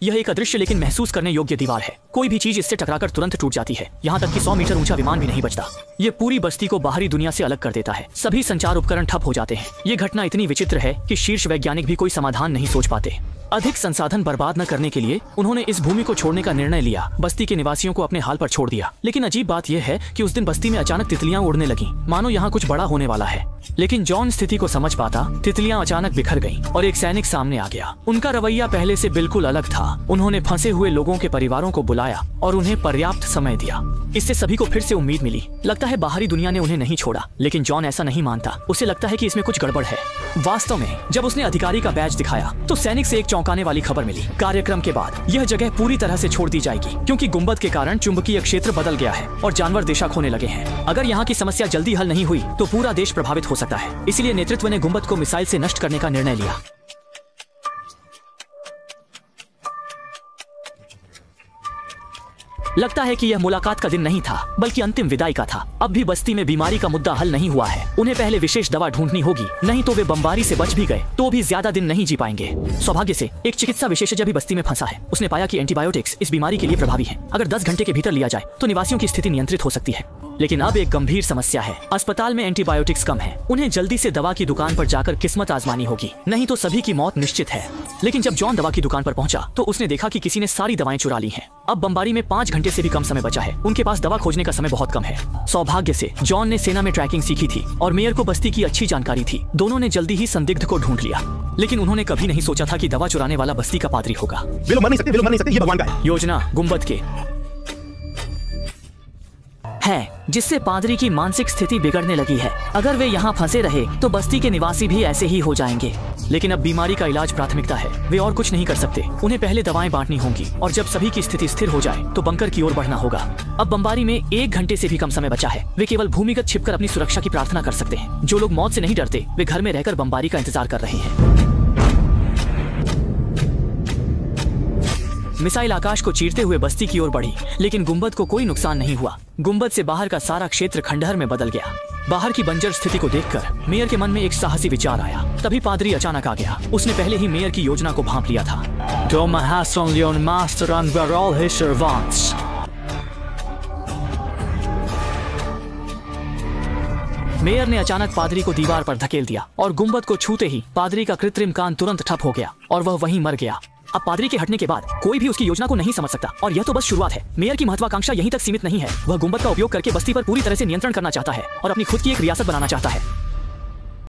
यह एक अदृश्य लेकिन महसूस करने योग्य दीवार है। कोई भी चीज इससे टकराकर तुरंत टूट जाती है, यहाँ तक कि 100 मीटर ऊंचा विमान भी नहीं बचता। ये पूरी बस्ती को बाहरी दुनिया से अलग कर देता है। सभी संचार उपकरण ठप हो जाते हैं। ये घटना इतनी विचित्र है कि शीर्ष वैज्ञानिक भी कोई समाधान नहीं सोच पाते। अधिक संसाधन बर्बाद न करने के लिए उन्होंने इस भूमि को छोड़ने का निर्णय लिया। बस्ती के निवासियों को अपने हाल पर छोड़ दिया। लेकिन अजीब बात यह है कि उस दिन बस्ती में अचानक तितलियां उड़ने लगीं, मानो यहाँ कुछ बड़ा होने वाला है। लेकिन जॉन स्थिति को समझ पाता। तितलियां अचानक बिखर गईं और एक सैनिक सामने आ गया। उनका रवैया पहले से बिल्कुल अलग था। उन्होंने फंसे हुए लोगों के परिवारों को बुलाया और उन्हें पर्याप्त समय दिया। इससे सभी को फिर से उम्मीद मिली। लगता है बाहरी दुनिया ने उन्हें नहीं छोड़ा, लेकिन जॉन ऐसा नहीं मानता। उसे लगता है कि इसमें कुछ गड़बड़ है। वास्तव में जब उसने अधिकारी का बैज दिखाया तो सैनिक से एक चौंकाने वाली खबर मिली। कार्यक्रम के बाद यह जगह पूरी तरह से छोड़ दी जाएगी, क्योंकि गुंबद के कारण चुंबकीय क्षेत्र बदल गया है और जानवर दिशा खोने लगे हैं। अगर यहाँ की समस्या जल्दी हल नहीं हुई तो पूरा देश प्रभावित हो सकता है। इसलिए नेतृत्व ने गुंबद को मिसाइल से नष्ट करने का निर्णय लिया। लगता है कि यह मुलाकात का दिन नहीं था, बल्कि अंतिम विदाई का था। अब भी बस्ती में बीमारी का मुद्दा हल नहीं हुआ है। उन्हें पहले विशेष दवा ढूंढनी होगी, नहीं तो वे बमबारी से बच भी गए तो भी ज्यादा दिन नहीं जी पाएंगे। सौभाग्य से एक चिकित्सा विशेषज्ञ भी बस्ती में फंसा है। उसने पाया कि एंटीबायोटिक्स इस बीमारी के लिए प्रभावी हैं। अगर 10 घंटे के भीतर लिया जाए तो निवासियों की स्थिति नियंत्रित हो सकती है। लेकिन अब एक गंभीर समस्या है। अस्पताल में एंटीबायोटिक्स कम है। उन्हें जल्दी से दवा की दुकान पर जाकर किस्मत आजमानी होगी, नहीं तो सभी की मौत निश्चित है। लेकिन जब जॉन दवा की दुकान पर पहुंचा तो उसने देखा कि किसी ने सारी दवाएं चुरा ली हैं। अब बमबारी में 5 घंटे से भी कम समय बचा है। उनके पास दवा खोजने का समय बहुत कम है। सौभाग्य से जॉन ने सेना में ट्रैकिंग सीखी थी और मेयर को बस्ती की अच्छी जानकारी थी। दोनों ने जल्दी ही संदिग्ध को ढूंढ लिया, लेकिन उन्होंने कभी नहीं सोचा था कि दवा चुराने वाला बस्ती का पादरी होगा। वे लोग मर नहीं सकते, ये भगवान का है। योजना गुंबद के है, जिससे पादरी की मानसिक स्थिति बिगड़ने लगी है। अगर वे यहाँ फंसे रहे तो बस्ती के निवासी भी ऐसे ही हो जाएंगे। लेकिन अब बीमारी का इलाज प्राथमिकता है। वे और कुछ नहीं कर सकते। उन्हें पहले दवाएं बांटनी होंगी और जब सभी की स्थिति स्थिर हो जाए तो बंकर की ओर बढ़ना होगा। अब बमबारी में 1 घंटे से भी कम समय बचा है। वे केवल भूमिगत छिपकर अपनी सुरक्षा की प्रार्थना कर सकते हैं। जो लोग मौत से नहीं डरते वे घर में रहकर बमबारी का इंतजार कर रहे हैं। मिसाइल आकाश को चीरते हुए बस्ती की ओर बढ़ी, लेकिन गुंबद को कोई नुकसान नहीं हुआ। गुंबद से बाहर का सारा क्षेत्र खंडहर में बदल गया। बाहर की बंजर स्थिति को देखकर मेयर के मन में एक साहसी विचार आया। तभी पादरी अचानक आ गया। उसने पहले ही मेयर की योजना को भांप लिया था। मेयर ने अचानक पादरी को दीवार पर धकेल दिया और गुंबद को छूते ही पादरी का कृत्रिम कान तुरंत ठप हो गया और वह वहीं मर गया। अब पादरी के हटने के बाद कोई भी उसकी योजना को नहीं समझ सकता और यह तो बस शुरुआत है। मेयर की महत्वाकांक्षा यहीं तक सीमित नहीं है। वह गुंबद का उपयोग करके बस्ती पर पूरी तरह से नियंत्रण करना चाहता है और अपनी खुद की एक रियासत बनाना चाहता है।